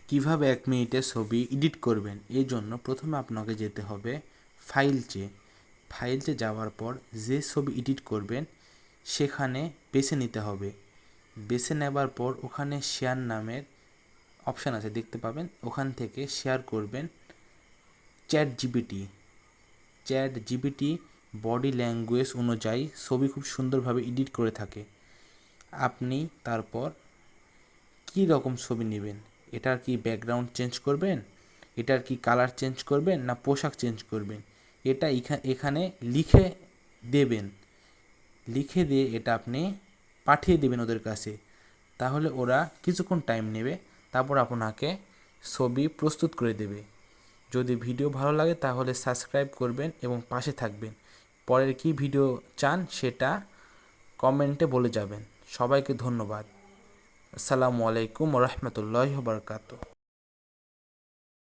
কিভাবে 1 মিনিটে ছবি এডিট করবেন এই জন্য প্রথমে আপনাকে যেতে হবে ফাইলসে যাওয়ার পর যে ছবি এডিট করবেন সেখানে বেছে নিতে হবে। বেছে নেবার পর ওখানে শেয়ার নামের অপশান আছে, দেখতে পাবেন। ওখান থেকে শেয়ার করবেন চ্যাট জিপিটি বডি ল্যাঙ্গুয়েজ অনুযায়ী ছবি খুব সুন্দরভাবে এডিট করে থাকে। আপনি তারপর কী রকম ছবি নেবেন, এটার কি ব্যাকগ্রাউন্ড চেঞ্জ করবেন, এটার কি কালার চেঞ্জ করবেন, না পোশাক চেঞ্জ করবেন, এটা এখানে লিখে দেবেন। লিখে দিয়ে এটা আপনি পাঠিয়ে দেবেন ওদের কাছে। তাহলে ওরা কিছুক্ষণ টাইম নেবে, তারপর আপনাকে ছবি প্রস্তুত করে দেবে। যদি ভিডিও ভালো লাগে তাহলে সাবস্ক্রাইব করবেন এবং পাশে থাকবেন। পরের কি ভিডিও চান সেটা কমেন্টে বলে যাবেন। সবাইকে ধন্যবাদ। আসসালামু আলাইকুম ওয়া রাহমাতুল্লাহি ওয়া বারাকাতুহু।